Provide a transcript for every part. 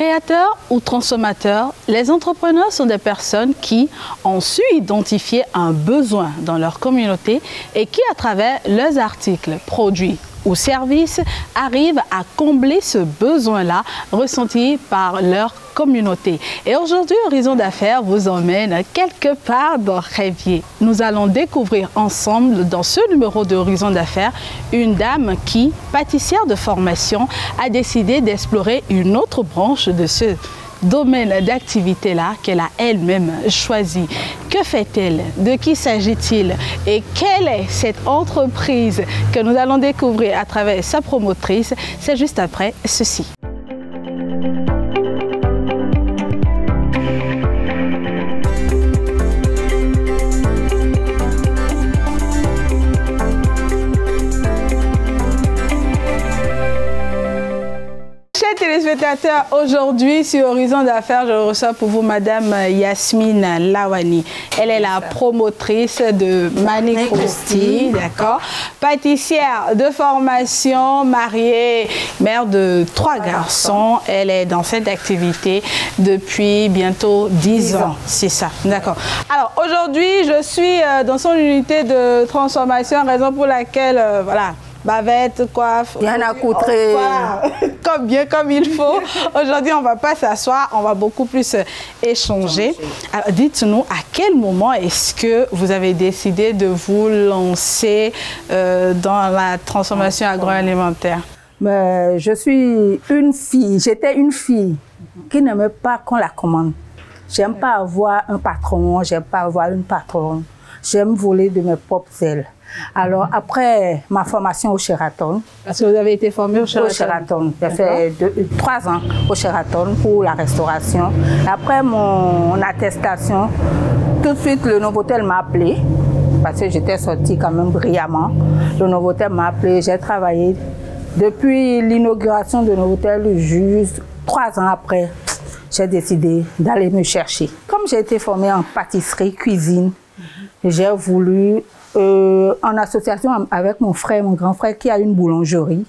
Créateurs ou transformateurs, les entrepreneurs sont des personnes qui ont su identifier un besoin dans leur communauté et qui, à travers leurs articles, produits ou services, arrivent à combler ce besoin-là ressenti par leur communauté. Et aujourd'hui, Horizon d'Affaires vous emmène quelque part dans Rêvier. Nous allons découvrir ensemble dans ce numéro de Horizon d'Affaires une dame qui, pâtissière de formation, a décidé d'explorer une autre branche de ce domaine d'activité-là qu'elle a elle-même choisi. Que fait-elle? De qui s'agit-il? Et quelle est cette entreprise que nous allons découvrir à travers sa promotrice? C'est juste après ceci. Téléspectateurs, aujourd'hui sur Horizon d'Affaires, je reçois pour vous Madame Yasmine Lawani. Elle est la promotrice de Mani Croustille, d'accord, pâtissière de formation, mariée, mère de 3 garçons. Elle est dans cette activité depuis bientôt 10 ans, c'est ça, d'accord. Alors aujourd'hui, je suis dans son unité de transformation, raison pour laquelle, voilà, bavette, coiffe, bien accoutré, voilà, comme il faut. Aujourd'hui, on ne va pas s'asseoir, on va beaucoup plus échanger. Alors, dites-nous, à quel moment est-ce que vous avez décidé de vous lancer dans la transformation agroalimentaire? Je suis une fille, j'étais une fille qui n'aimait pas qu'on la commande. J'aime pas avoir un patron, j'aime pas avoir une patronne. J'aime voler de mes propres ailes. Alors, après ma formation au Sheraton... Parce que vous avez été formée au Sheraton? Au Sheraton. J'ai fait 3 ans au Sheraton pour la restauration. Après mon attestation, tout de suite, le Novotel m'a appelé, parce que j'étais sortie quand même brillamment. Le Novotel m'a appelé, j'ai travaillé depuis l'inauguration de Novotel, juste 3 ans après, j'ai décidé d'aller me chercher. Comme j'ai été formée en pâtisserie, cuisine, j'ai voulu... en association avec mon frère, mon grand frère qui a une boulangerie,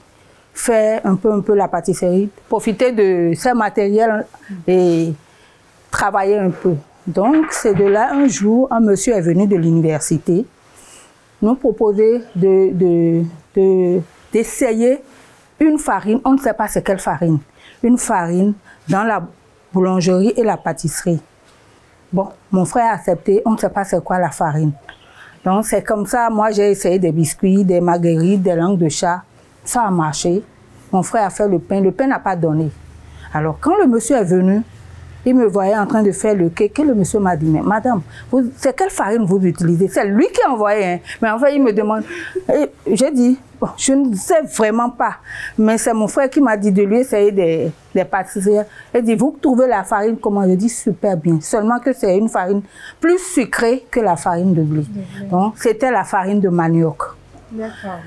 faire un peu la pâtisserie, profiter de ces matériels et travailler un peu. Donc c'est de là, un jour, un monsieur est venu de l'université nous proposer d'essayer une farine, on ne sait pas c'est quelle farine, une farine dans la boulangerie et la pâtisserie. Bon, mon frère a accepté, on ne sait pas c'est quoi la farine. Donc c'est comme ça, moi j'ai essayé des biscuits, des marguerites, des langues de chat. Ça a marché. Mon frère a fait le pain n'a pas donné. Alors quand le monsieur est venu, il me voyait en train de faire le cake et le monsieur m'a dit, mais madame, c'est quelle farine vous utilisez? C'est lui qui a envoyé, hein. Mais en fait il me demande, j'ai dit, bon, je ne sais vraiment pas. Mais c'est mon frère qui m'a dit de lui essayer des pâtisseries. Il dit, vous trouvez la farine comment? Je dis, super bien. Seulement que c'est une farine plus sucrée que la farine de blé. Donc, c'était la farine de manioc.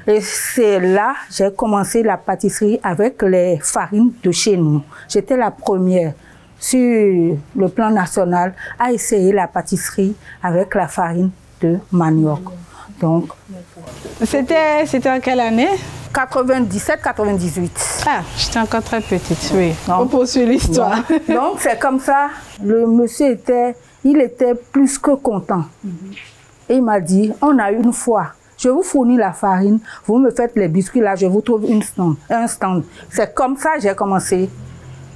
Et c'est là que j'ai commencé la pâtisserie avec les farines de chez nous. J'étais la première sur le plan national à essayer la pâtisserie avec la farine de manioc. Donc, c'était en quelle année? 97-98. Ah, j'étais encore très petite, oui. On poursuit l'histoire. Donc, c'est comme ça, le monsieur il était plus que content. Et il m'a dit, on a une fois, je vous fournis la farine, vous me faites les biscuits, là, je vous trouve un stand. C'est comme ça que j'ai commencé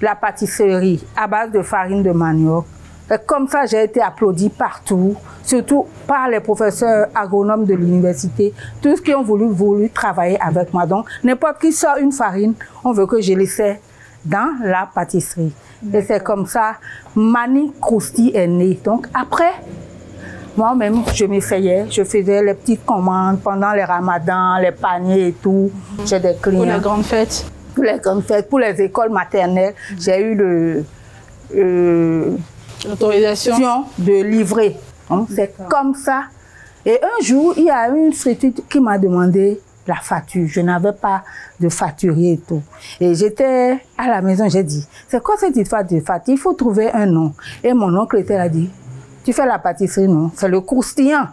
la pâtisserie à base de farine de manioc. Et comme ça, j'ai été applaudie partout, surtout par les professeurs agronomes de l'université, tous qui ont voulu travailler avec moi. Donc, n'importe qui sort une farine, on veut que je l'essaie dans la pâtisserie. Et c'est comme ça, Mani Croustille est née. Donc, après, moi-même, je m'essayais, je faisais les petites commandes pendant les ramadans, les paniers et tout. J'ai des clients. Pour les grandes fêtes? Pour les grandes fêtes, pour les écoles maternelles, j'ai eu l'autorisation de livrer. C'est comme ça. Et un jour, il y a une structure qui m'a demandé la facture. Je n'avais pas de facturier et tout. Et j'étais à la maison, j'ai dit, c'est quoi cette histoire de facture? Il faut trouver un nom. Et mon oncle a dit, tu fais la pâtisserie, non? C'est le croustillant.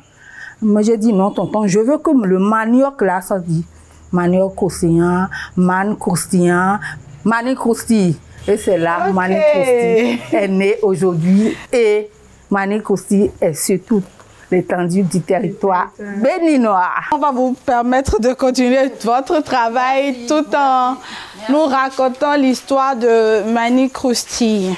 Moi, j'ai dit, non, tonton, je veux que le manioc, là, ça dit manioc croustillant, man croustillant, Mani Croustille. Et c'est là que Manick Rousti est né aujourd'hui. Et Manick Rousti est sur toute l'étendue du territoire béninois. On va vous permettre de continuer votre travail tout en nous racontant l'histoire de Manick Rousti.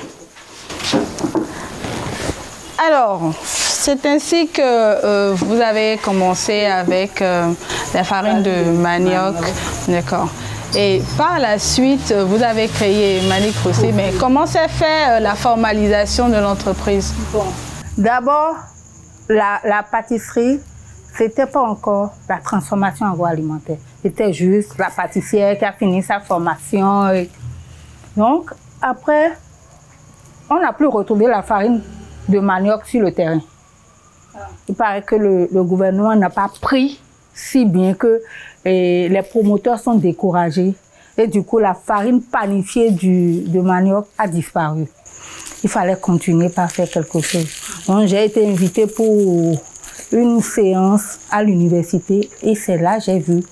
Alors, c'est ainsi que vous avez commencé avec la farine de manioc. D'accord. Et par la suite, vous avez créé Manick Rousti. Mais comment s'est fait la formalisation de l'entreprise? Bon. D'abord, la pâtisserie, c'était pas encore la transformation agroalimentaire. C'était juste la pâtissière qui a fini sa formation. Donc, après, on n'a plus retrouvé la farine de manioc sur le terrain. Il paraît que le gouvernement n'a pas pris si bien que les promoteurs sont découragés. Et du coup, la farine panifiée de manioc a disparu. Il fallait continuer par faire quelque chose. Donc, j'ai été invitée pour une séance à l'université et c'est là que j'ai vu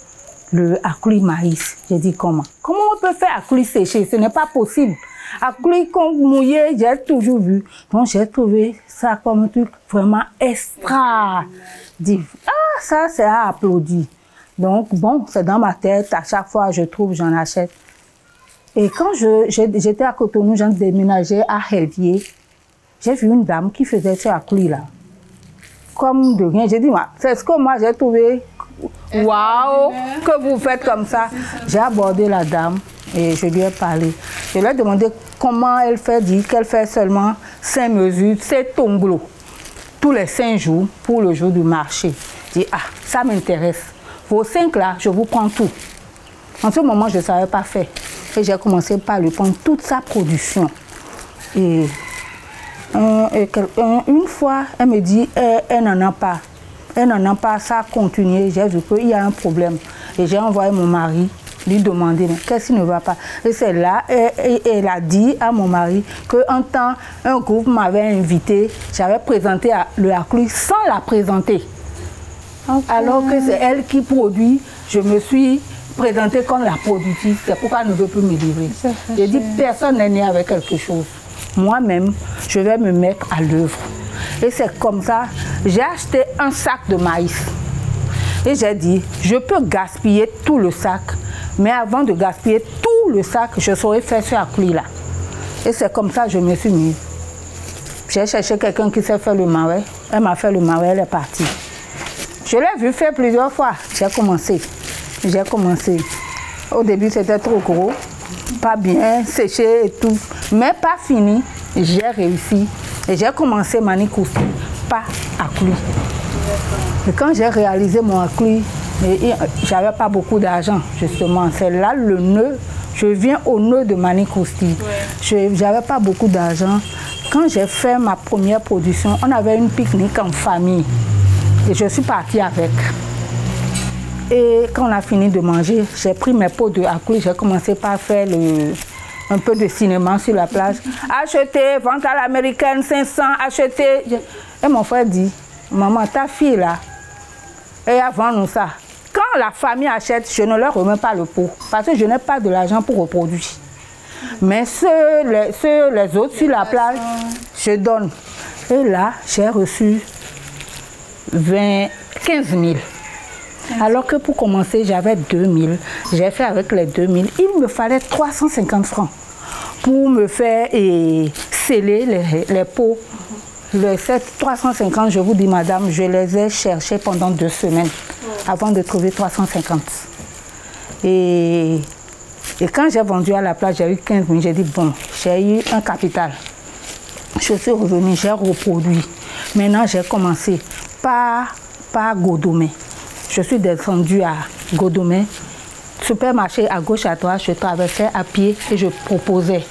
le accoulis maïs. J'ai dit comment on peut faire accoulis séché? Ce n'est pas possible. Accoulis mouillé, j'ai toujours vu. Donc, j'ai trouvé ça comme un truc vraiment extra. Ah, ça, c'est à applaudir. Donc, bon, c'est dans ma tête. À chaque fois, je trouve, j'en achète. Et quand j'étais à Cotonou, j'ai déménagé à Helvier, j'ai vu une dame qui faisait ce accoulis-là. Comme de rien. J'ai dit, c'est ce que moi j'ai trouvé. Waouh, que vous faites comme ça. J'ai abordé la dame et je lui ai parlé. Je lui ai demandé comment elle fait, dit qu'elle fait seulement 5 mesures, 7 tonglos, tous les 5 jours pour le jour du marché. Je dis, ah, ça m'intéresse. Vos 5 là, je vous prends tout. En ce moment, je ne savais pas faire. Et j'ai commencé par lui prendre toute sa production. Et une fois, elle me dit, elle n'en a pas. Elle n'en a pas, ça a continué. J'ai vu qu'il y a un problème. Et j'ai envoyé mon mari lui demander, mais qu'est-ce qui ne va pas? Et c'est là, elle a dit à mon mari qu'un temps, un groupe m'avait invité, j'avais présenté le accoulis sans la présenter. Okay. Alors que c'est elle qui produit, je me suis présentée comme la productrice, c'est pourquoi elle ne veut plus me livrer. J'ai dit, personne n'est né avec quelque chose. Moi-même, je vais me mettre à l'œuvre. Et c'est comme ça, j'ai acheté un sac de maïs. Et j'ai dit, je peux gaspiller tout le sac, mais avant de gaspiller tout le sac, je saurais faire ce accoulis-là. Et c'est comme ça que je me suis mise. J'ai cherché quelqu'un qui sait faire le marais. Elle m'a fait le marais, elle est partie. Je l'ai vu faire plusieurs fois. J'ai commencé. Au début, c'était trop gros, pas bien, séché et tout. Mais pas fini, j'ai réussi. Et j'ai commencé Manick Rousti par accoulis. Et quand j'ai réalisé mon accoulis, j'avais pas beaucoup d'argent, justement. C'est là le nœud. Je viens au nœud de Manick Rousti. J'avais pas beaucoup d'argent. Quand j'ai fait ma première production, on avait une pique-nique en famille. Et je suis partie avec. Et quand on a fini de manger, j'ai pris mes pots de accoulis, j'ai commencé par faire un peu de cinéma sur la plage. Acheter, vente à l'américaine, 500, acheter. Et mon frère dit, maman, ta fille là, et avant nous ça. Quand la famille achète, je ne leur remets pas le pot, parce que je n'ai pas de l'argent pour reproduire. Mais les autres sur la plage, je donne. Et là, j'ai reçu 15 000. Alors que pour commencer, j'avais 2 000. J'ai fait avec les 2 000. Il me fallait 350 francs pour me faire sceller les pots. Les 350, je vous dis, madame, je les ai cherchés pendant 2 semaines avant de trouver 350. Et quand j'ai vendu à la place, j'ai eu 15 000. J'ai dit, bon, j'ai eu un capital. Je suis revenue, j'ai reproduit. Maintenant, j'ai commencé par Godomé. Je suis descendue à Godomé, supermarché à gauche à droite, je traversais à pied et je proposais.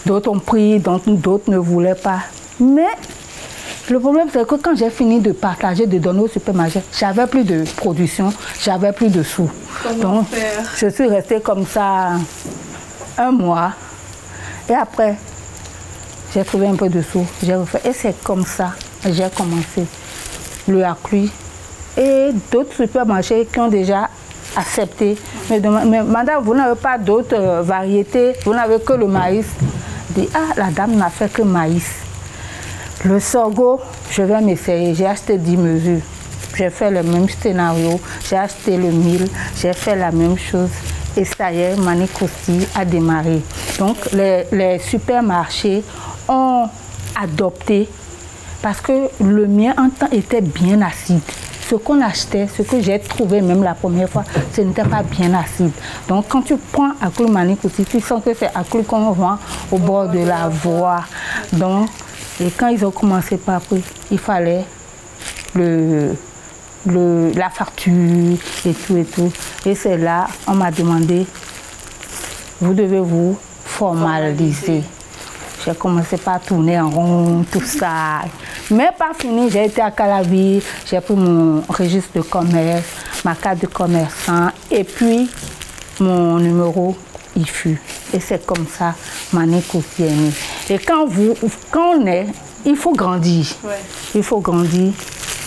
D'autres ont pris, d'autres ne voulaient pas. Mais le problème, c'est que quand j'ai fini de partager, de donner au supermarché, j'avais plus de production, j'avais plus de sous. Donc, je suis restée comme ça 1 mois. Et après, j'ai trouvé un peu de sous, j'ai refait. Et c'est comme ça que j'ai commencé le accoulis. Et d'autres supermarchés qui ont déjà accepté. Mais madame, vous n'avez pas d'autres variétés, vous n'avez que le maïs. Je dis, ah, la dame n'a fait que maïs. Le sorgho, je vais m'essayer. J'ai acheté 10 mesures. J'ai fait le même scénario. J'ai acheté le mil. J'ai fait la même chose. Et ça y est, Manikousti a démarré. Donc, les supermarchés ont adopté parce que le mien en temps était bien acide. Ce qu'on achetait, ce que j'ai trouvé même la première fois, ce n'était pas bien acide. Donc quand tu prends Aklou Manikousti, tu sens que c'est Aklou qu'on vend au bord de la voie. Donc, et quand ils ont commencé par prix, il fallait la facture et tout et tout. Et c'est là, on m'a demandé, vous devez vous formaliser. J'ai commencé par tourner en rond, tout ça. Mais pas fini, j'ai été à Calavi, j'ai pris mon registre de commerce, ma carte de commerçant et puis mon numéro IFU. Et c'est comme ça, Manikousti est né. Et quand on est, il faut grandir. Ouais. Il faut grandir.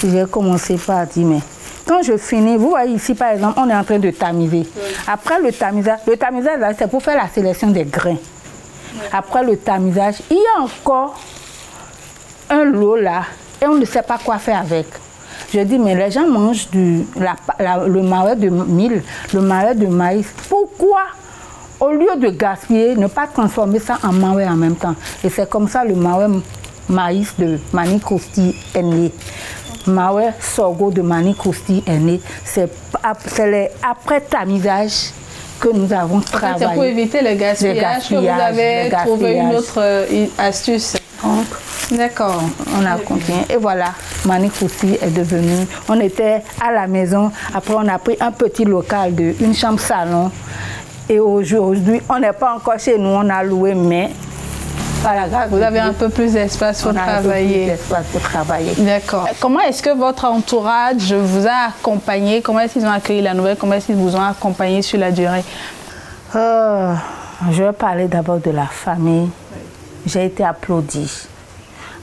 J'ai commencé par dire, mais quand je finis, vous voyez ici par exemple, on est en train de tamiser. Oui. Après le tamisage c'est pour faire la sélection des grains. Après le tamisage, il y a encore un lot là et on ne sait pas quoi faire avec. Je dis, mais les gens mangent le marais de mil, le marais de maïs. Pourquoi, au lieu de gaspiller, ne pas transformer ça en marais en même temps? Et c'est comme ça le marais maïs de Manikousti est né. Marais sorgho de Manikousti est né. C'est après tamisage que nous avons travaillé. C'est pour éviter le gaspillage que vous avez trouvé une autre astuce. D'accord. On a continué. Et voilà, Manikousti est devenu. On était à la maison. Après, on a pris un petit local d'une chambre salon. Et aujourd'hui, on n'est pas encore chez nous. On a loué, mais voilà, vous avez un peu plus d'espace pour travailler. D'accord. Comment est-ce que votre entourage vous a accompagné? Comment est-ce qu'ils ont accueilli la nouvelle? Comment est-ce qu'ils vous ont accompagné sur la durée? Je vais parler d'abord de la famille. J'ai été applaudie,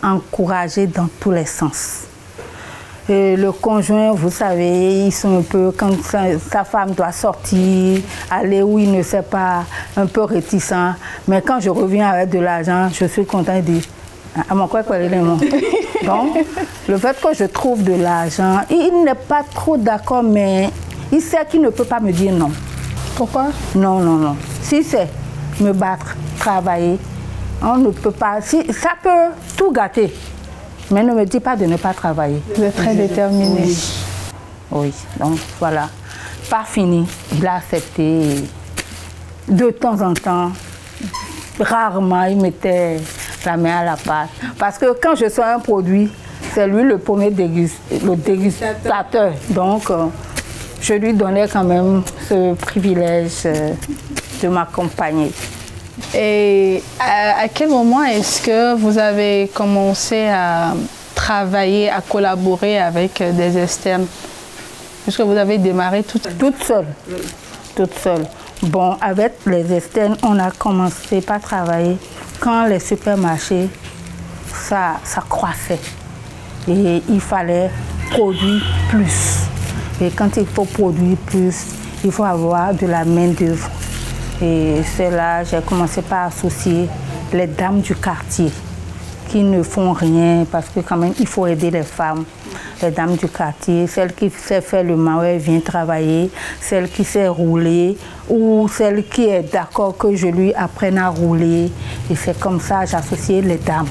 encouragée dans tous les sens. Et le conjoint, vous savez, ils sont un peu, quand sa femme doit sortir, aller où il ne sait pas, un peu réticent. Mais quand je reviens avec de l'argent, je suis contente de dire, à mon quoi les mots. Donc, le fait que je trouve de l'argent, il n'est pas trop d'accord, mais il sait qu'il ne peut pas me dire non. Pourquoi? Non, non, non. Si c'est me battre, travailler, on ne peut pas. Ça peut tout gâter. Mais ne me dis pas de ne pas travailler. Vous êtes très déterminé. Oui. Oui, donc voilà. Pas fini. Il a accepté. De temps en temps, rarement, il mettait la main à la pâte. Parce que quand je sors un produit, c'est lui le premier dégustateur. Donc, je lui donnais quand même ce privilège de m'accompagner. Et à quel moment est-ce que vous avez commencé à travailler, à collaborer avec des externes? Puisque vous avez démarré toute seule. Toute seule. Bon, avec les externes, on a commencé par travailler quand les supermarchés, ça croissait. Et il fallait produire plus. Et quand il faut produire plus, il faut avoir de la main-d'œuvre. Et c'est là j'ai commencé par associer les dames du quartier qui ne font rien parce que quand même il faut aider les femmes. Les dames du quartier, celle qui sait faire le marais vient travailler, celle qui sait rouler ou celle qui est d'accord que je lui apprenne à rouler. Et c'est comme ça j'ai associé les dames,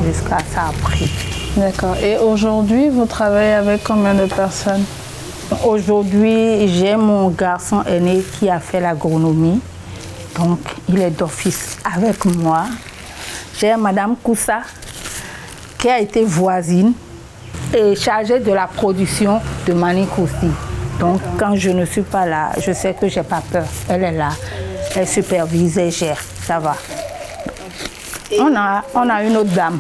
jusqu'à ça après. D'accord. Et aujourd'hui, vous travaillez avec combien de personnes? Aujourd'hui, j'ai mon garçon aîné qui a fait l'agronomie, donc il est d'office avec moi. J'ai Madame Koussa qui a été voisine et chargée de la production de Manikousti. Donc quand je ne suis pas là, je sais que je n'ai pas peur. Elle est là, elle supervise, elle gère, ça va. On a une autre dame.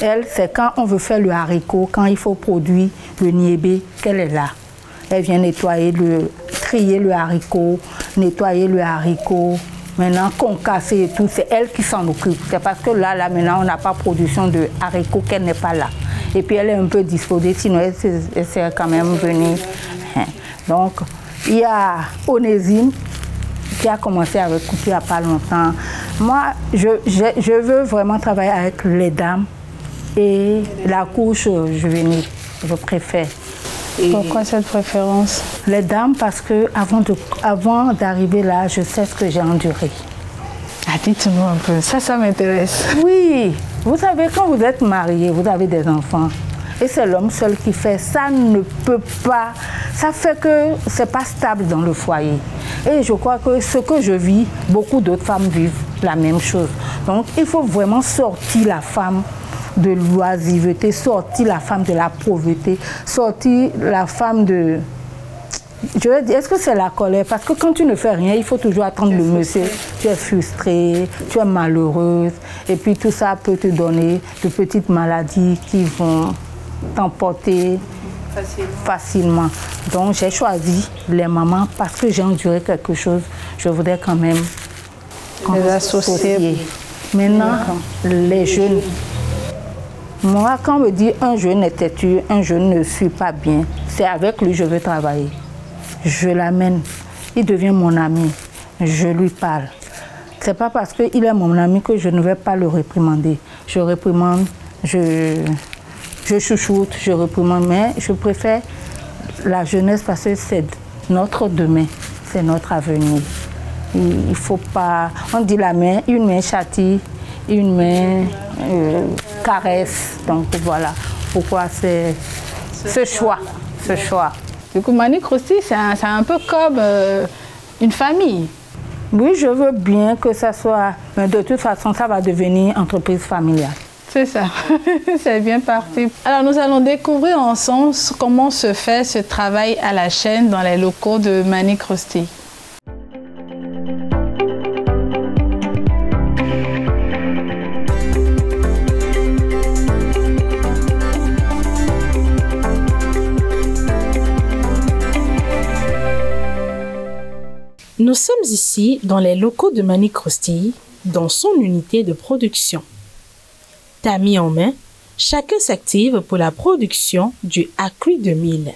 Elle, c'est quand on veut faire le haricot, quand il faut produire le niébé, qu'elle est là. Elle vient nettoyer trier le haricot, nettoyer le haricot. Maintenant, concasser et tout, c'est elle qui s'en occupe. C'est parce que là, maintenant, on n'a pas production de haricots qu'elle n'est pas là. Et puis elle est un peu disposée, sinon elle serait quand même venue. Donc, il y a Onésime qui a commencé avec couture il n'y a pas longtemps. Moi, je veux vraiment travailler avec les dames et la couche juvénile, je préfère. Pourquoi cette préférence? Les dames, parce que avant d'arriver là, je sais ce que j'ai enduré. Ah, dites-nous un peu, ça m'intéresse. Oui, vous savez, quand vous êtes marié, vous avez des enfants, et c'est l'homme seul qui fait, ça ne peut pas, ça fait que c'est pas stable dans le foyer. Et je crois que ce que je vis, beaucoup d'autres femmes vivent la même chose. Donc il faut vraiment sortir la femme de l'oisiveté, sortir la femme de la pauvreté, sortir la femme de... Je veux dire, est-ce que c'est la colère? Parce que quand tu ne fais rien, il faut toujours attendre le monsieur. Tu es frustrée, tu es malheureuse, et puis tout ça peut te donner de petites maladies qui vont t'emporter facilement. Donc j'ai choisi les mamans parce que j'ai enduré quelque chose. Je voudrais quand même les associer. Maintenant, les jeunes. Moi, quand on me dit un jeune est têtu, un jeune ne suit pas bien, c'est avec lui que je veux travailler. Je l'amène, il devient mon ami, je lui parle. C'est pas parce qu'il est mon ami que je ne vais pas le réprimander. Je réprimande, je chouchoute, je réprimande, mais je préfère la jeunesse parce que c'est notre demain, c'est notre avenir. Il faut pas, on dit la main, une main châtie, une main caresse. Donc voilà pourquoi c'est ce choix. Du coup, Manic Rosti, c'est un peu comme une famille. Oui, je veux bien que ça soit, mais de toute façon, ça va devenir entreprise familiale. C'est ça, c'est bien parti. Alors, nous allons découvrir ensemble comment se fait ce travail à la chaîne dans les locaux de Manic Rosti. Nous sommes ici dans les locaux de Manic Rosti, dans son unité de production. Tamis en main, chacun s'active pour la production du Acri 2000.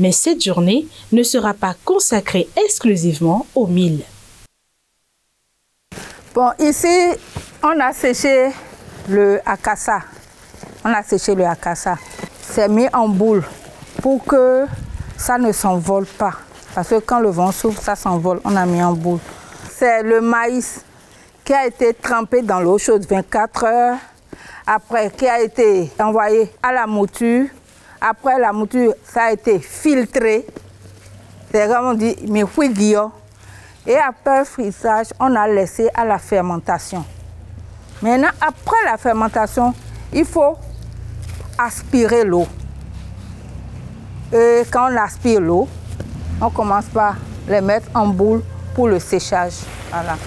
Mais cette journée ne sera pas consacrée exclusivement au mil. Bon, ici, on a séché le akassa. C'est mis en boule pour que ça ne s'envole pas. Parce que quand le vent souffle, ça s'envole. On a mis en boule. C'est le maïs qui a été trempé dans l'eau chaude 24 heures. Après, qui a été envoyé à la mouture. Après la mouture, ça a été filtré. C'est comme on dit, mais fouiguillon. Et après le frissage, on a laissé à la fermentation. Maintenant, après la fermentation, il faut aspirer l'eau. Et quand on aspire l'eau, on commence par les mettre en boule pour le séchage. Voilà.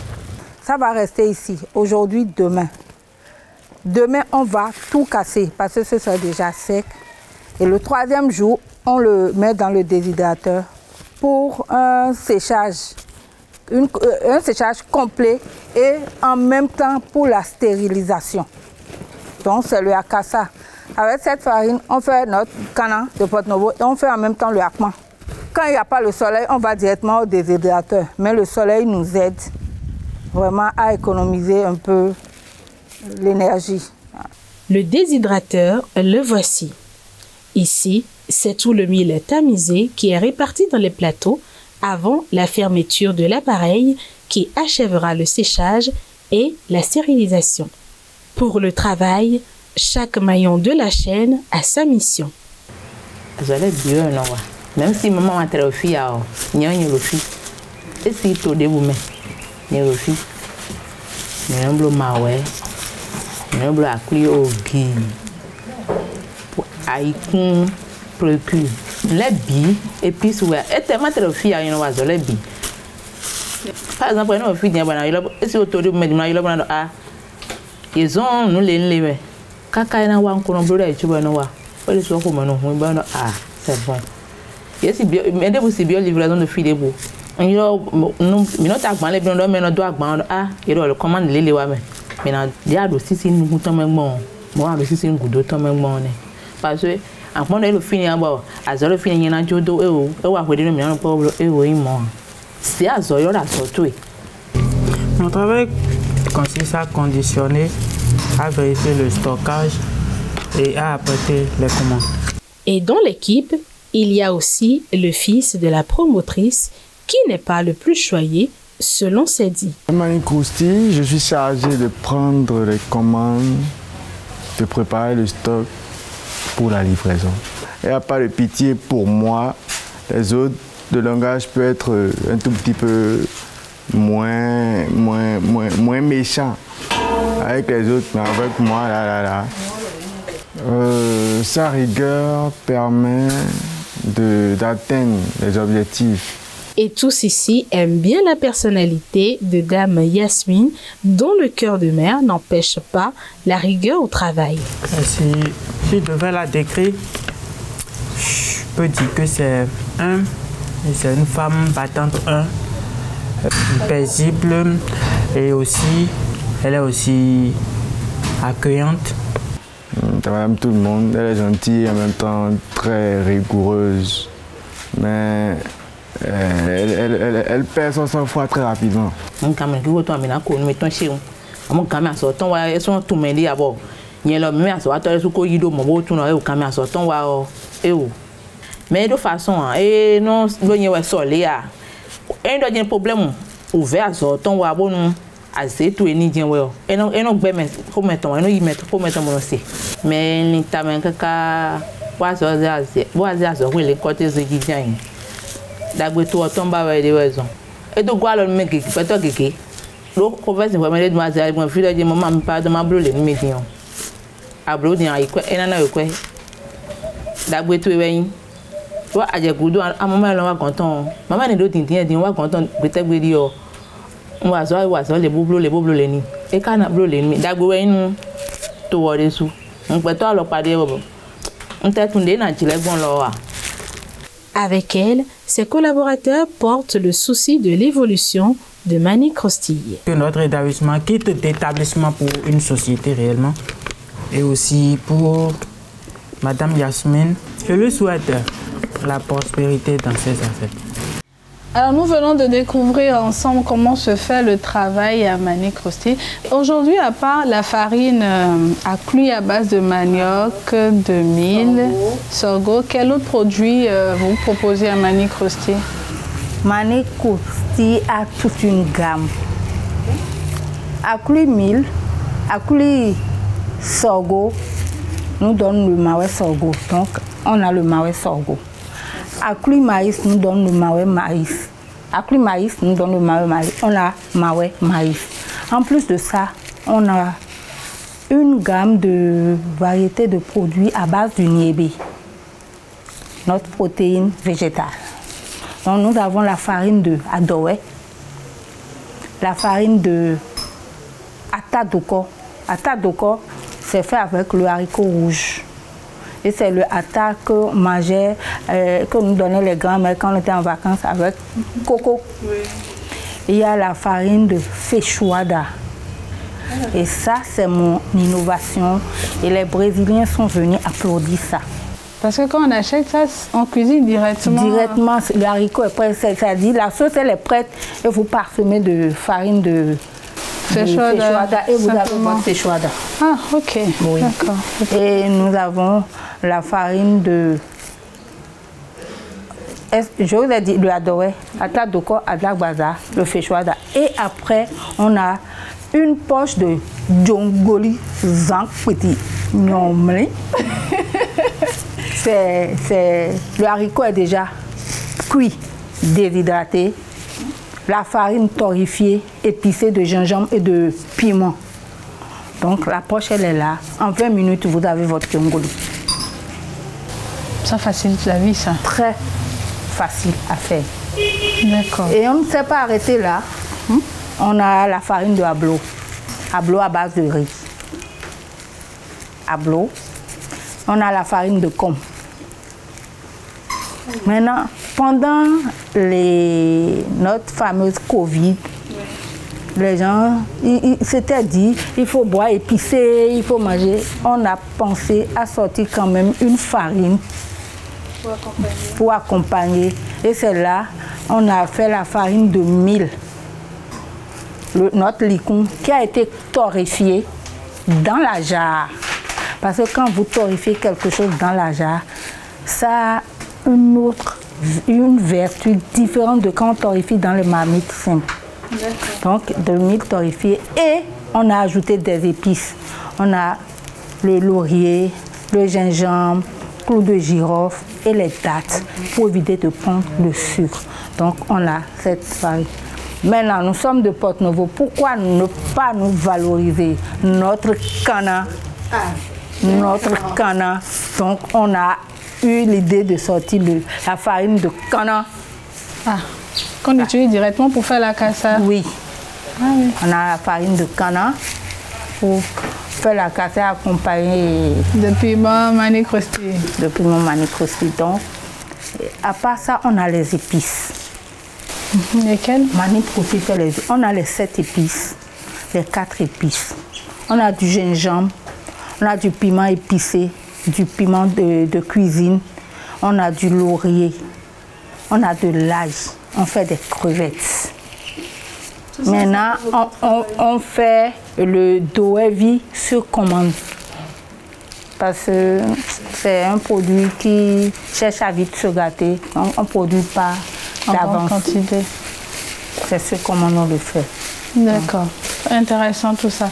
Ça va rester ici, aujourd'hui, demain. Demain, on va tout casser parce que ce sera déjà sec. Et le troisième jour, on le met dans le déshydrateur pour un séchage complet et en même temps pour la stérilisation. Donc c'est le akassa. Avec cette farine, on fait notre canne de Porto-Novo et on fait en même temps le akma. Quand il n'y a pas le soleil, on va directement au déshydrateur. Mais le soleil nous aide vraiment à économiser un peu l'énergie. Le déshydrateur, le voici. Ici, c'est tout le mil tamisé qui est réparti dans les plateaux avant la fermeture de l'appareil qui achèvera le séchage et la stérilisation. Pour le travail, chaque maillon de la chaîne a sa mission. Même si maman a très fille, il y a une fille. Et si tu déboumé, il y a une fille. Il y a un bleu maoué, il y a un bleu à clio qui. Aïkoun, procure. Les billes, épices, ouais. Et tellement très fille, il y a une les billes. Par exemple, il y a une fille, si autour de moi, il y a ils ont nous les. Kaka na wa nkono bro da chuba no wa. Pele so ko mo no hu ba no c'est bon. Yes bi me de bu si bi livraison de fille debo. Yo no mi no ta gban le bi no me no do agban iro le commande lele wa me. Me na dia do sisi nu to me gbon. Mo wa do sisi ngudo to me gbon ne. Parce que en point le fini abo azoro fini na jodo e wa hwede no mi na po e wo imo. C'est azoro la surtout. Mon travail consiste à conditionner, à vérifier le stockage et à apporter les commandes. Et dans l'équipe, il y a aussi le fils de la promotrice qui n'est pas le plus choyé selon ses dits. Manic Krusty, je suis chargé de prendre les commandes, de préparer le stock pour la livraison. Il n'y a pas de pitié pour moi. Les autres, le langage peut être un tout petit peu moins méchant avec les autres, mais avec moi, sa rigueur permet d'atteindre les objectifs. Et tous ici aiment bien la personnalité de Dame Yasmine, dont le cœur de mère n'empêche pas la rigueur au travail. Si je devais la décrire, je peux dire que c'est une femme battante, paisible, et aussi, elle est aussi accueillante. Madame tout le monde, elle est gentille et en même temps très rigoureuse, mais elle perd son sang-froid très rapidement. Mais de façon, non, un problème ouvert sur ton wa bon assez tout ni dien we et non ben ko meton no yi meton ko meton mo se mais ni ta men kaka wa so za we le côté ze gijan dagbe to ton ba we de wezo e do gwa lo me keke peto keke lo ko vese we me de ma za mo fi de mo ma mi pa do ma bro le ni me dion abro ni ayi ko ena na we ko dagbe to we yin wa ajegudo amama lo wa konton mama ni do tintin din wa konton gbetegbe ri o wa so le boblo le ni e kana bro le ni dagbe we inu to wore su npe to lo pade bobo ntetunde na jilegbon lo wa. Avec elle, ses collaborateurs portent le souci de l'évolution de Manic Krusty. Que notre établissement quitte d'établissement pour une société réellement, et aussi pour Madame Yasmine, je lui souhaite la prospérité dans ses affaires. Alors nous venons de découvrir ensemble comment se fait le travail à Manic Krusty. Aujourd'hui, à part la farine à cuit à base de manioc, de mil, sorgho, quel autre produit vous proposez à Manic Krusty? Manic Krusty a toute une gamme. À cuit mil, à cuit sorgho, nous donne le mawe sorgho. Donc on a le mawe sorgho. À cuit maïs, nous donne le mawe maïs. À cuit maïs, nous donne le mawe maïs. On a mawe maïs. En plus de ça, on a une gamme de variétés de produits à base du niébé, notre protéine végétale. Donc nous avons la farine de adowe, la farine de atadoko. Atadoko, c'est fait avec le haricot rouge. Et c'est le atta que mangeait, que nous donnaient les grands-mères quand on était en vacances avec coco. Oui. Il y a la farine de feijoada. Et ça, c'est mon innovation. Et les Brésiliens sont venus applaudir ça. Parce que quand on achète ça, on cuisine directement. Directement, le haricot est prêt. C'est-à-dire, la sauce, elle est prête. Et vous parsemez de farine de feijoada. Et vous avez votre feijoada. Ah, ok. Oui. D'accord. Et nous avons la farine de... Je vous ai dit, le adowe, atadoko, adlagbaza, le feijoada. Et après, on a une poche de djongoli zank petit nyomli. Le haricot est déjà cuit, déshydraté. La farine torréfiée, épicée de gingembre et de piment. Donc la poche, elle est là. En 20 minutes, vous avez votre djongoli. Ça facilite la vie, ça. Très facile à faire. D'accord. Et on ne s'est pas arrêté là. On a la farine de ablo. Ablo à base de riz. Ablo. On a la farine de com. Maintenant, pendant notre fameuse Covid, les gens s'étaient dit, il faut boire épicé, il faut manger. On a pensé à sortir quand même une farine pour accompagner. Et c'est là, on a fait la farine de mil. Notre licon qui a été torréfié dans la jarre. Parce que quand vous torréfiez quelque chose dans la jarre, ça a une vertu différente de quand on torréfie dans les marmites simples. Donc, de mil torréfié. Et on a ajouté des épices. On a le laurier, le gingembre, clou de girofle et les dattes pour éviter de prendre le sucre. Donc, on a cette farine. Maintenant, nous sommes de Porto-Novo. Pourquoi ne pas nous valoriser notre canna? Notre canna. Donc, on a eu l'idée de sortir la farine de canna. Qu'on utilise directement pour faire la cassa? Oui. Oui. On a la farine de canna pour faire la cassa accompagnée de piment Mani Crosti. De piment Mani Crosti. Donc, à part ça, on a les épices. Lesquelles? Mani Crosti fait les... On a les 7 épices, les 4 épices. On a du gingembre, on a du piment épicé, du piment de cuisine, on a du laurier, on a de l'ail, on fait des crevettes. Maintenant, on fait le doevi sur commande. Parce que c'est un produit qui cherche à vite se gâter. On ne produit pas d'avance. C'est ce comment on le fait. D'accord. Intéressant tout ça.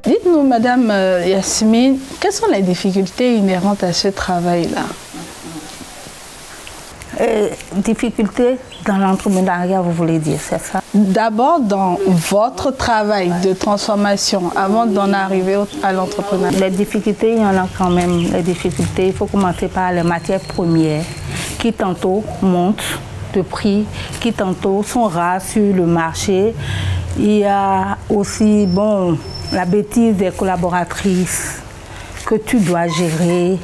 Dites-nous, Madame Yasmine, quelles sont les difficultés inhérentes à ce travail-là? Difficultés dans l'entrepreneuriat, vous voulez dire, c'est ça? D'abord dans votre travail de transformation, avant d'en arriver à l'entrepreneuriat. Les difficultés, il y en a quand même. Les difficultés, il faut commencer par les matières premières qui tantôt montent de prix, qui tantôt sont rares sur le marché. Il y a aussi, bon, la bêtise des collaboratrices que tu dois gérer.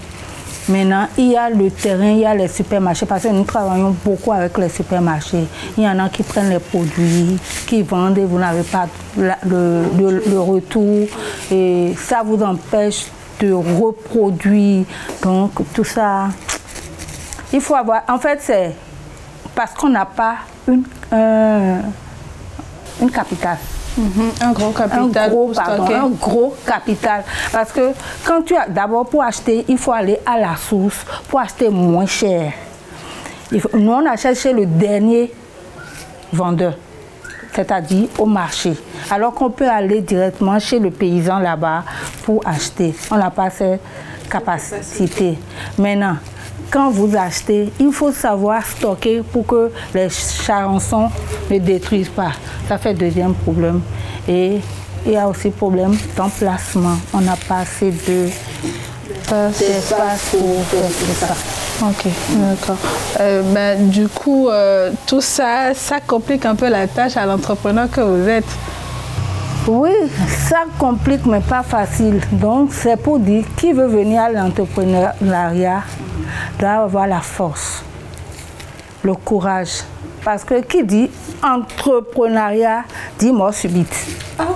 Maintenant, il y a le terrain, il y a les supermarchés, parce que nous travaillons beaucoup avec les supermarchés. Il y en a qui prennent les produits, qui vendent et vous n'avez pas le retour. Et ça vous empêche de reproduire. Donc, tout ça, il faut avoir... En fait, c'est parce qu'on n'a pas une capitale. Un gros capital. Un gros capital. Parce que quand tu as d'abord pour acheter, il faut aller à la source pour acheter moins cher. Nous, on achète chez le dernier vendeur, c'est-à-dire au marché. Alors qu'on peut aller directement chez le paysan là-bas pour acheter. On n'a pas cette capacité. Maintenant, quand vous achetez, il faut savoir stocker pour que les charançons ne détruisent pas. Ça fait deuxième problème. Et il y a aussi problème d'emplacement. On n'a pas assez d'espace pour faire ça. Ok, d'accord. Du coup, tout ça, ça complique un peu la tâche à l'entrepreneur que vous êtes. Oui, ça complique, mais pas facile. Donc, c'est pour dire qui veut venir à l'entrepreneuriat doit avoir la force, le courage. Parce que qui dit entrepreneuriat dit mort subite. Il ne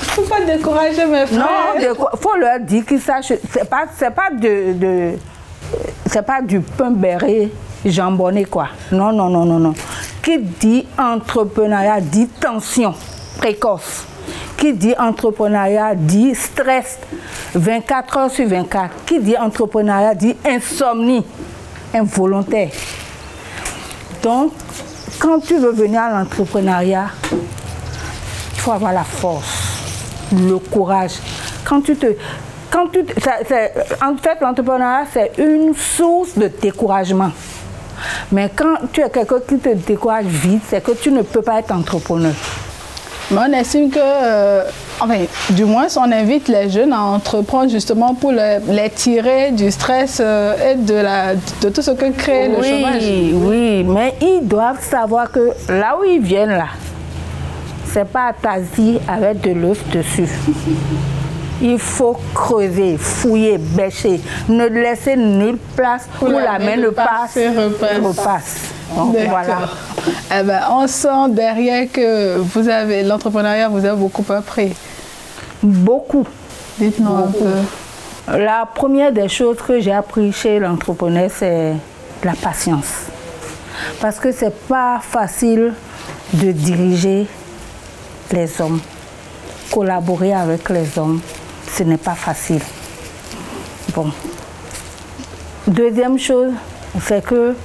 faut pas décourager mes frères. Non, il faut leur dire qu'ils sachent. C'est pas du pain beurré jambonné, quoi. Non, non, non, non, non. Qui dit entrepreneuriat dit tension précoce. Qui dit entrepreneuriat dit stress 24 heures sur 24. Qui dit entrepreneuriat dit insomnie involontaire. Donc, quand tu veux venir à l'entrepreneuriat, il faut avoir la force, le courage. En fait, l'entrepreneuriat, c'est une source de découragement. Mais quand tu es quelqu'un qui te décourage vite, c'est que tu ne peux pas être entrepreneur. Mais on estime que Enfin, du moins, on invite les jeunes à entreprendre justement pour les tirer du stress et de tout ce que crée le chômage. Oui, mais ils doivent savoir que là où ils viennent, là, c'est pas à Tazi avec de l'œuf dessus. Il faut creuser, fouiller, bêcher, ne laisser nulle place où la main ne passe, repasse. Donc, voilà. Eh ben, on sent derrière que l'entrepreneuriat vous a beaucoup appris. Beaucoup. Dites-nous un peu. La première des choses que j'ai appris chez l'entrepreneur, c'est la patience. Parce que c'est pas facile de diriger les hommes. Collaborer avec les hommes, ce n'est pas facile. Bon. Deuxième chose, c'est que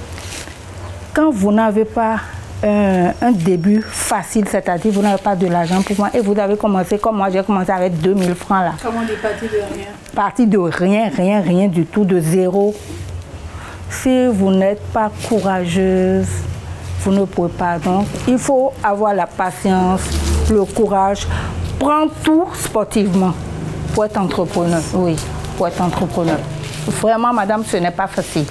quand vous n'avez pas un début facile, c'est-à-dire vous n'avez pas de l'argent pour moi et vous avez commencé comme moi, j'ai commencé avec 2000 francs là. Comment on dit parti de rien? Parti de rien du tout, de zéro. Si vous n'êtes pas courageuse, vous ne pouvez pas. Donc, il faut avoir la patience, le courage, prendre tout sportivement pour être entrepreneur. Oui, pour être entrepreneur. Vraiment, madame, ce n'est pas facile.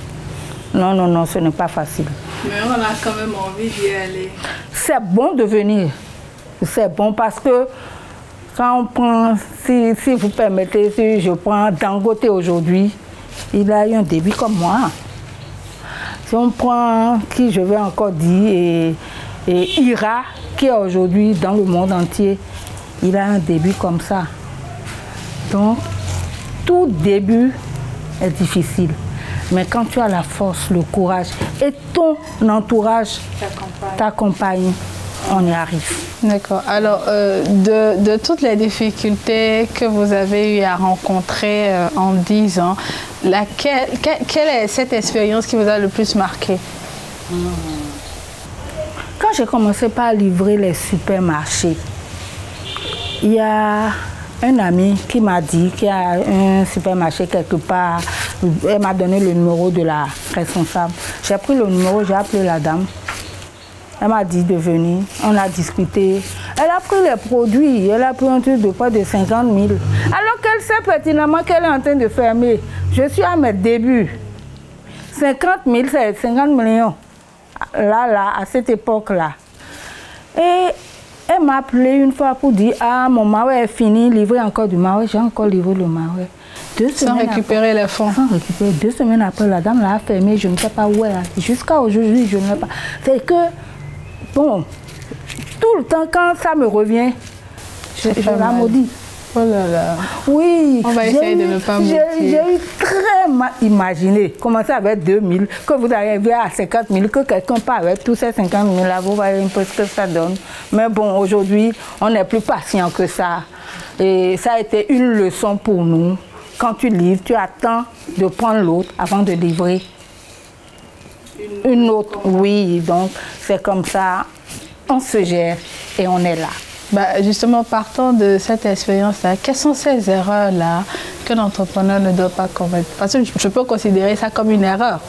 Non, non, non, ce n'est pas facile. Mais on a quand même envie d'y aller. C'est bon de venir. C'est bon parce que quand on prend, si vous permettez, si je prends Dangote aujourd'hui, il a eu un début comme moi. Si on prend, qui je vais encore dire, et Ira, qui est aujourd'hui dans le monde entier, il a un début comme ça. Donc, tout début est difficile. Mais quand tu as la force, le courage et ton entourage t'accompagne, on y arrive. D'accord. Alors, de toutes les difficultés que vous avez eu à rencontrer en 10 ans, quelle est cette expérience qui vous a le plus marqué? Quand j'ai commencé par livrer les supermarchés, il y a un ami qui m'a dit qu'il y a un supermarché quelque part. Elle m'a donné le numéro de la responsable. J'ai pris le numéro, j'ai appelé la dame. Elle m'a dit de venir. On a discuté. Elle a pris les produits. Elle a pris un truc de près de 50 000. Alors qu'elle sait pertinemment qu'elle est en train de fermer. Je suis à mes débuts. 50 000, c'est 50 millions. Là, à cette époque-là. Et elle m'a appelé une fois pour dire, ah, mon marais est fini, livré encore du marais. J'ai encore livré le marais. Sans récupérer les fonds. Sans récupérer. 2 semaines après, la dame l'a fermé, je ne sais pas où elle est. Jusqu'à aujourd'hui, je ne sais pas. C'est que, bon, tout le temps, quand ça me revient, je la maudis. Oh là là. Oui. On va essayer de ne pas mentir. J'ai eu très mal imaginé, commencer avec 2000, que vous arrivez à 50 000, que quelqu'un part avec tous ces 50 000 là, vous voyez un peu ce que ça donne. Mais bon, aujourd'hui, on n'est plus patient que ça. Et ça a été une leçon pour nous. Quand tu livres, tu attends de prendre l'autre avant de livrer une autre. Oui, donc c'est comme ça, on se gère et on est là. Bah, justement, partant de cette expérience-là, quelles sont ces erreurs-là que l'entrepreneur ne doit pas commettre? Parce que je peux considérer ça comme une erreur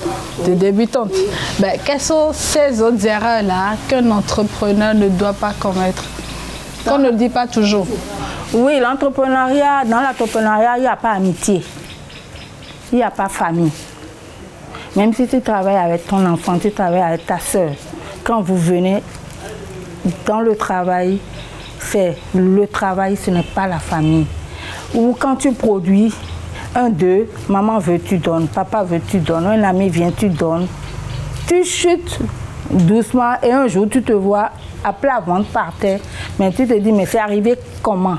de débutante. Bah, quelles sont ces autres erreurs-là qu'un entrepreneur ne doit pas commettre? Qu'on ne dit pas toujours. Oui, l'entrepreneuriat, dans l'entrepreneuriat, il n'y a pas amitié. Il n'y a pas famille. Même si tu travailles avec ton enfant, tu travailles avec ta soeur. Quand vous venez dans le travail, c'est le travail, ce n'est pas la famille. Ou quand tu produis, 1, 2, maman veut, tu donnes, papa veut, tu donnes, un ami vient, tu donnes. Tu chutes doucement et un jour, tu te vois à plat ventre par terre. Mais tu te dis, mais c'est arrivé comment?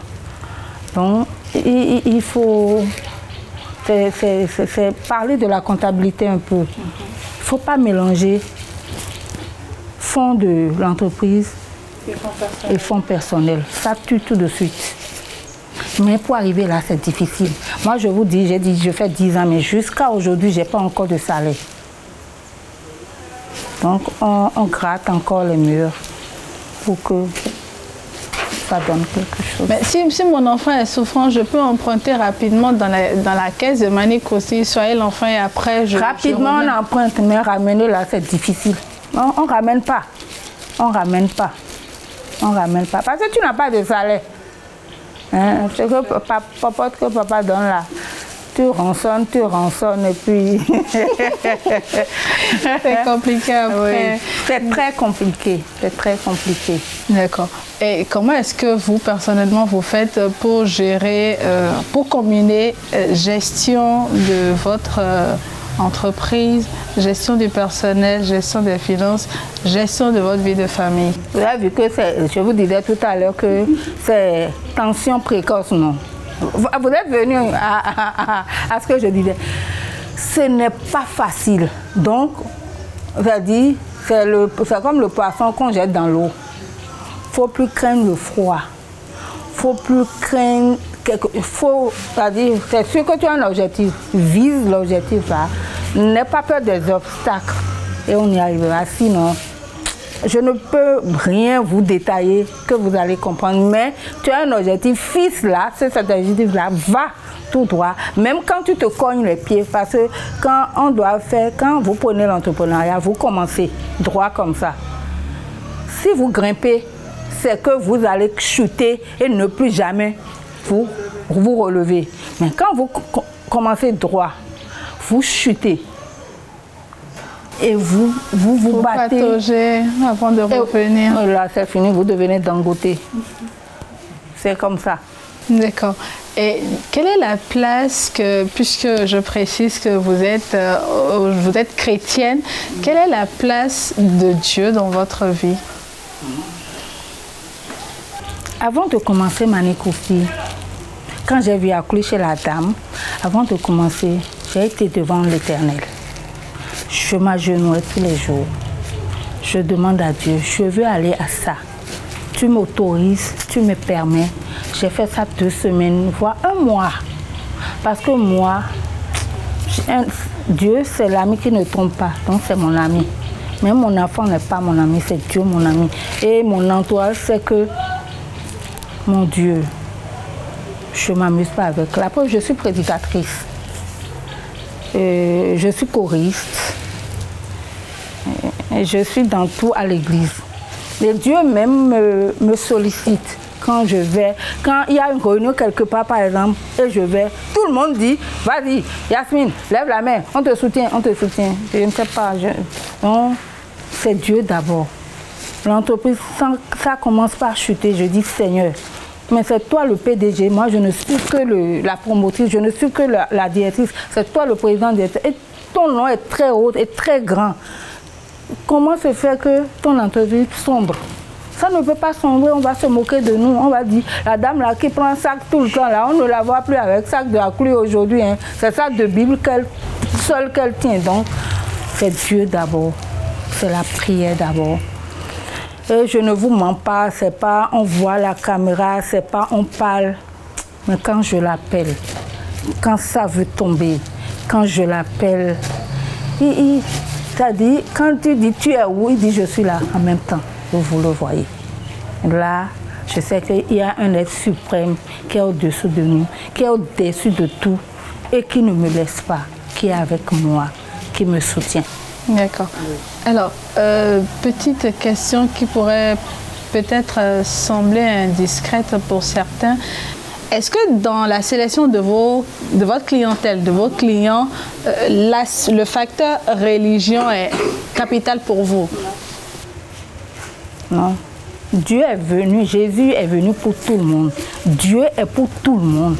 Donc, il faut parler de la comptabilité un peu. Il ne faut pas mélanger fonds de l'entreprise et fonds personnels. Ça tue tout de suite. Mais pour arriver là, c'est difficile. Moi, je vous dis, je fais 10 ans, mais jusqu'à aujourd'hui, je n'ai pas encore de salaire. Donc, on gratte encore les murs pour que ça donne quelque chose. Mais si mon enfant est souffrant, je peux emprunter rapidement dans la caisse de Manic aussi, soyez l'enfant et après je... Rapidement, on emprunte, mais ramener là, c'est difficile. On ne ramène pas. On ne ramène pas. On ne ramène pas. Parce que tu n'as pas de salaire. Hein, ce que papa donne là. Tu rançonnes et puis... C'est compliqué après. Oui, c'est très compliqué, D'accord. Et comment est-ce que vous, personnellement, vous faites pour gérer, pour combiner gestion de votre entreprise, gestion du personnel, gestion des finances, gestion de votre vie de famille? Vous avez vu que je vous disais tout à l'heure que c'est tension précoce, non? Vous êtes venu à ce que je disais. Ce n'est pas facile. Donc, c'est comme le poisson qu'on jette dans l'eau. Il ne faut plus craindre le froid. Il ne faut plus craindre... C'est sûr que tu as un objectif. Vise l'objectif là. N'aie pas peur des obstacles. Et on y arrivera. Sinon... Je ne peux rien vous détailler que vous allez comprendre, mais tu as un objectif fixe là, cet objectif-là, va tout droit, même quand tu te cognes les pieds, parce que quand vous prenez l'entrepreneuriat, vous commencez droit comme ça. Si vous grimpez, c'est que vous allez chuter et ne plus jamais vous relever. Mais quand vous commencez droit, vous chutez. Et vous battez. Patauger avant de revenir. Là, c'est fini, vous devenez dangoté. C'est comme ça. D'accord. Et quelle est la place que, puisque je précise que vous êtes chrétienne, quelle est la place de Dieu dans votre vie? Avant de commencer Manikoufi, quand j'ai vu accoucher chez la dame, avant de commencer, j'ai été devant l'Éternel. Je m'agenouille tous les jours. Je demande à Dieu, je veux aller à ça. Tu m'autorises, tu me permets. J'ai fait ça 2 semaines, voire 1 mois. Parce que moi, Dieu, c'est l'ami qui ne trompe pas. Donc c'est mon ami. Mais mon enfant n'est pas mon ami, c'est Dieu mon ami. Et mon entourage, c'est que, mon Dieu, je ne m'amuse pas avec. La preuve, je suis prédicatrice. Je suis choriste. Et je suis dans tout à l'église. Et Dieu même me sollicite quand je vais. Quand il y a une réunion quelque part, par exemple, et je vais, tout le monde dit, vas-y, Yasmine, lève la main, on te soutient, on te soutient. Je ne sais pas. Non, c'est Dieu d'abord. L'entreprise, ça commence par chuter. Je dis, Seigneur, mais c'est toi le PDG, moi je ne suis que la promotrice, je ne suis que la directrice, c'est toi le président directeur. Et ton nom est très haut et très grand. Comment se fait que ton entreprise sombre? Ça ne peut pas sombrer, on va se moquer de nous. On va dire, la dame là qui prend un sac tout le temps, là, on ne la voit plus avec sac de la pluie aujourd'hui. Hein. C'est ça de Bible seule qu'elle tient. Donc, c'est Dieu d'abord. C'est la prière d'abord. Et je ne vous mens pas, c'est pas on voit la caméra, c'est pas on parle. Mais quand je l'appelle, quand ça veut tomber, quand je l'appelle, c'est-à-dire, quand tu dis tu es où, il dit je suis là en même temps, vous le voyez. Là, je sais qu'il y a un être suprême qui est au-dessous de nous, qui est au-dessus de tout et qui ne me laisse pas, qui est avec moi, qui me soutient. D'accord. Alors, petite question qui pourrait peut-être sembler indiscrète pour certains. Est-ce que dans la sélection de votre clientèle, de vos clients, le facteur religion est capital pour vous? Non. Dieu est venu, Jésus est venu pour tout le monde. Dieu est pour tout le monde.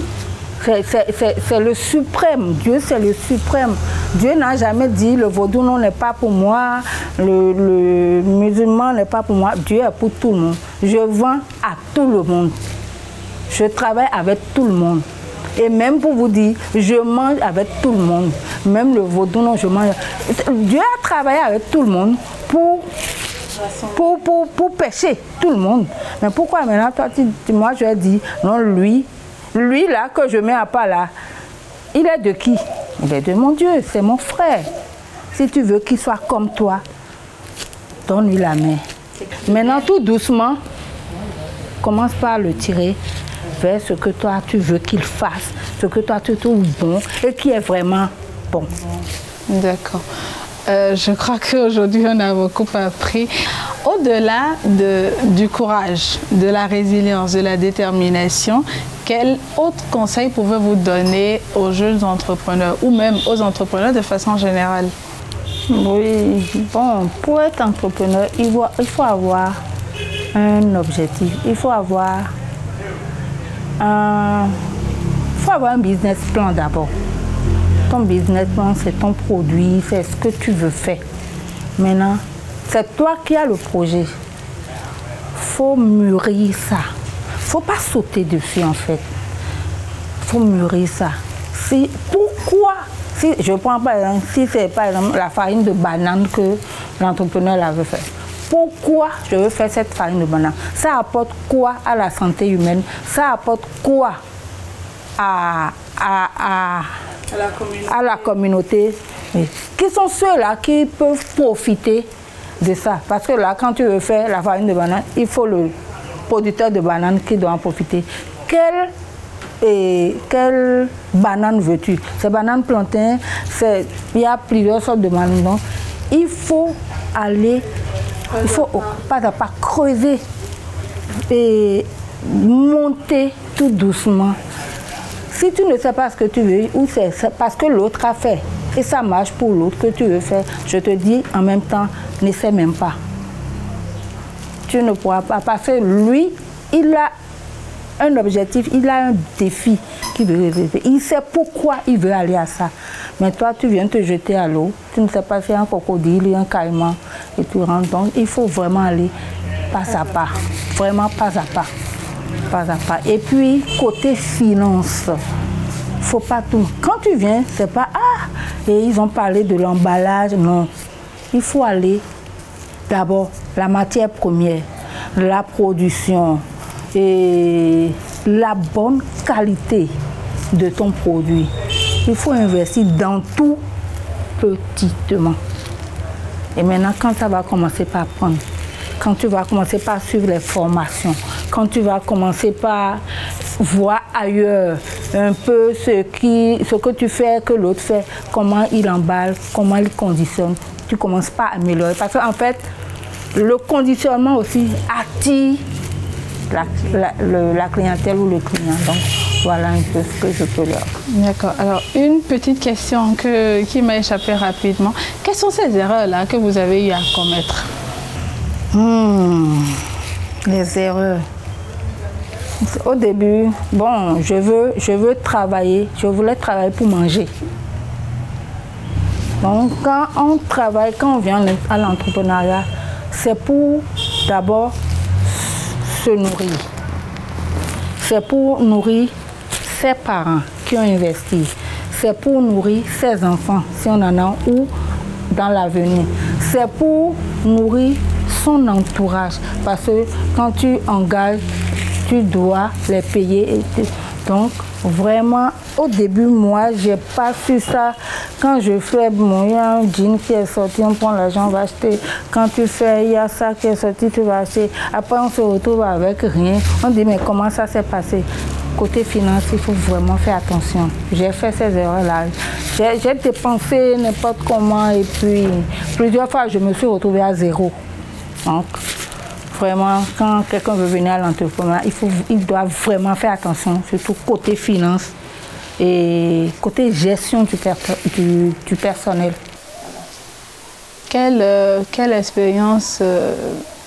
C'est le suprême. Dieu, c'est le suprême. Dieu n'a jamais dit le vaudou non n'est pas pour moi, le musulman n'est pas pour moi. Dieu est pour tout le monde. Je vends à tout le monde. Je travaille avec tout le monde. Et même pour vous dire, je mange avec tout le monde. Même le vaudou, non, je mange. Dieu a travaillé avec tout le monde pour pêcher tout le monde. Mais pourquoi maintenant, toi, moi, je dis, non, lui là, que je mets à part là, il est de qui? Il est de mon Dieu, c'est mon frère. Si tu veux qu'il soit comme toi, donne-lui la main. Maintenant, tout doucement, commence par le tirer vers ce que toi tu veux qu'il fasse, ce que toi tu trouves bon et qui est vraiment bon. D'accord. Je crois qu'aujourd'hui on a beaucoup appris. Au-delà du courage, de la résilience, de la détermination, Quel autre conseil pouvez-vous donner aux jeunes entrepreneurs ou même aux entrepreneurs de façon générale? Oui, bon, pour être entrepreneur, il faut avoir un objectif. Il faut avoir un business plan d'abord. Ton business plan, c'est ton produit, c'est ce que tu veux faire. Maintenant, c'est toi qui as le projet. Il faut mûrir ça. Il ne faut pas sauter dessus en fait. Il faut mûrir ça. Pourquoi? Si je prends par exemple, si c'est par exemple la farine de banane que l'entrepreneur veut faire. Pourquoi je veux faire cette farine de banane? Ça apporte quoi à la santé humaine? Ça apporte quoi à la communauté? Qui sont ceux-là qui peuvent profiter de ça? Parce que là, quand tu veux faire la farine de banane, il faut le producteur de banane qui doit en profiter. Quelle banane veux-tu? C'est banane plantain, il y a plusieurs sortes de bananes. Donc, il faut aller, il faut pas à pas creuser et monter tout doucement. Si tu ne sais pas ce que tu veux, ou c'est parce que l'autre a fait, et ça marche pour l'autre que tu veux faire, je te dis en même temps, n'essaie même pas. Tu ne pourras pas, parce que lui, il a un objectif, il a un défi qu'il veut réaliser. Il sait pourquoi il veut aller à ça. Mais toi, tu viens te jeter à l'eau, tu ne sais pas si c'est un crocodile, un caïman, et tu rentres. Donc, il faut vraiment aller pas à pas, vraiment pas à pas. Pas à pas. Et puis, côté finance, faut pas tout. Quand tu viens, c'est pas et ils ont parlé de l'emballage, non. Il faut aller d'abord la matière première, la production et la bonne qualité de ton produit. Il faut investir dans tout petitement. Et maintenant, quand ça va commencer par prendre, quand tu vas commencer par suivre les formations, quand tu vas commencer par voir ailleurs un peu ce que tu fais, que l'autre fait, comment il emballe, comment il conditionne, tu commences pas à améliorer. Parce qu'en fait, le conditionnement aussi attire la clientèle ou le client. Donc, voilà un peu ce que je peux leur dire. D'accord. Alors, une petite question qui m'a échappé rapidement. Quelles sont ces erreurs-là que vous avez eu à commettre? Les erreurs. Au début, bon, je veux travailler, je voulais travailler pour manger. Donc, quand on travaille, quand on vient à l'entrepreneuriat, c'est pour d'abord se nourrir. C'est pour nourrir ses parents qui ont investi. C'est pour nourrir ses enfants, si on en a, ou dans l'avenir. C'est pour nourrir son entourage. Parce que quand tu engages, tu dois les payer. Donc, vraiment, au début, moi, j'ai pas su ça. Quand je fais, bon, il y a un jean qui est sorti, on prend l'argent, on va acheter. Quand tu fais, il y a ça qui est sorti, tu vas acheter. Après, on se retrouve avec rien. On dit, mais comment ça s'est passé? Côté finance, il faut vraiment faire attention. J'ai fait ces erreurs-là. J'ai dépensé n'importe comment et puis plusieurs fois, je me suis retrouvée à zéro. Donc, vraiment, quand quelqu'un veut venir à l'entrepreneuriat, il doit vraiment faire attention, surtout côté finance et côté gestion du personnel. Quelle expérience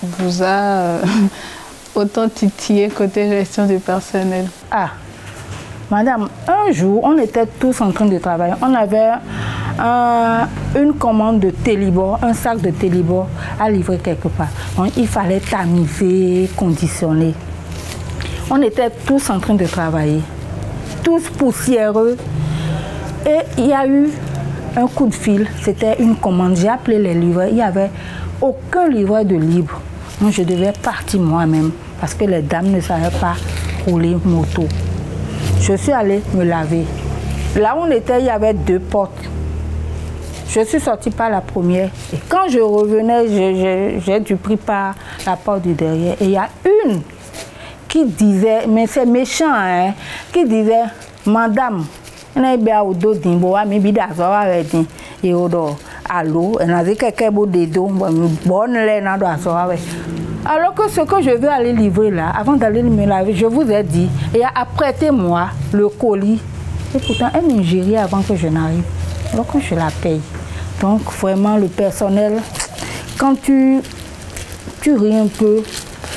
vous a autant titillé côté gestion du personnel? Madame, un jour, on était tous en train de travailler. On avait une commande de Télibor, un sac de Télibor à livrer quelque part. Donc, il fallait tamiser, conditionner. On était tous en train de travailler, tous poussiéreux. Et il y a eu un coup de fil, c'était une commande. J'ai appelé les livreurs, il n'y avait aucun livreur de libre. Donc, je devais partir moi-même parce que les dames ne savaient pas rouler moto. Je suis allée me laver. Là où on était, il y avait 2 portes. Je suis sortie par la première. Et quand je revenais, j'ai dû prendre par la porte du derrière. Et il y a une qui disait, mais c'est méchant, hein, qui disait, Madame, Alors que ce que je veux aller livrer là, avant d'aller me laver, je vous ai dit, et apprêtez-moi le colis. Et pourtant, elle m'ingérait avant que je n'arrive. Alors que je la paye. Donc vraiment, le personnel, quand tu ris un peu,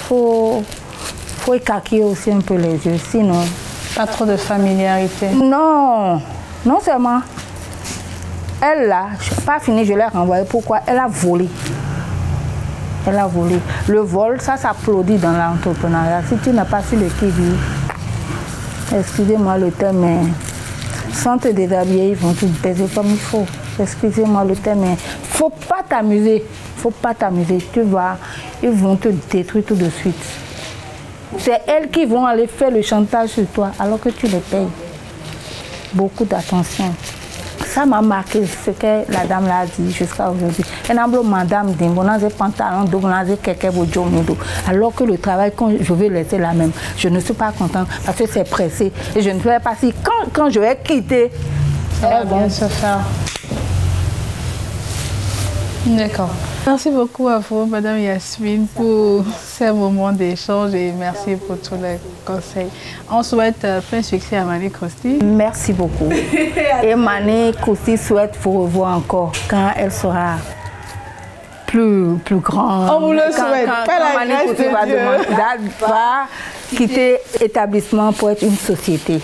faut écarquiller aussi un peu les yeux, sinon... Pas trop de familiarité. Non, non seulement. Elle là, je n'ai pas fini, je l'ai renvoyée. Pourquoi? Elle a volé. Elle a volé. Le vol, ça s'applaudit dans l'entrepreneuriat. Si tu n'as pas su le qui-vive, excusez-moi le terme, mais sans te déshabiller, ils vont te baiser comme il faut. Excusez-moi le terme, mais faut pas t'amuser. Faut pas t'amuser. Tu vois, ils vont te détruire tout de suite. C'est elles qui vont aller faire le chantage sur toi alors que tu les payes. Beaucoup d'attention. Ça m'a marqué ce que la dame l'a dit jusqu'à aujourd'hui. Madame alors que le travail, quand je vais laisser la même, je ne suis pas contente parce que c'est pressé. Et je ne sais pas si quand je vais quitter, elles vont se faire. D'accord. Merci beaucoup à vous, Madame Yasmine, pour ces moments d'échange et merci pour tous les conseils. On souhaite plein succès à Mani Kousti. Merci beaucoup. Et Mani Kousti souhaite vous revoir encore quand elle sera plus grande. On vous le souhaite. Quand Mani Kousti va quitter l'établissement pour être une société.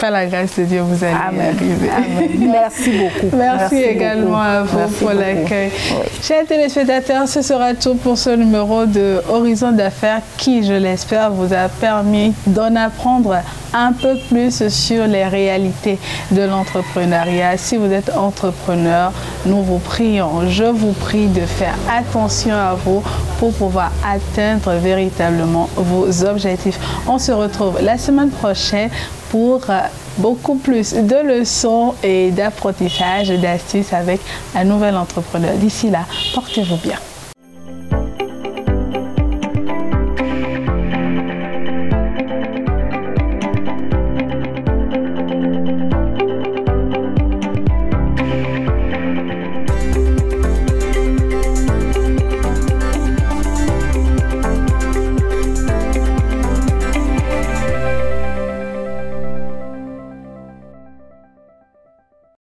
Par la grâce de Dieu, vous allez y arriver. Amen. Merci beaucoup. Merci également beaucoup à vous pour l'accueil. Oui. Chers téléspectateurs, ce sera tout pour ce numéro de Horizon d'affaires qui, je l'espère, vous a permis d'en apprendre un peu plus sur les réalités de l'entrepreneuriat. Si vous êtes entrepreneur, nous vous prions, je vous prie de faire attention à vous pour pouvoir atteindre véritablement vos objectifs. On se retrouve la semaine prochaine pour beaucoup plus de leçons et d'apprentissage, d'astuces avec un nouvel entrepreneur. D'ici là, portez-vous bien.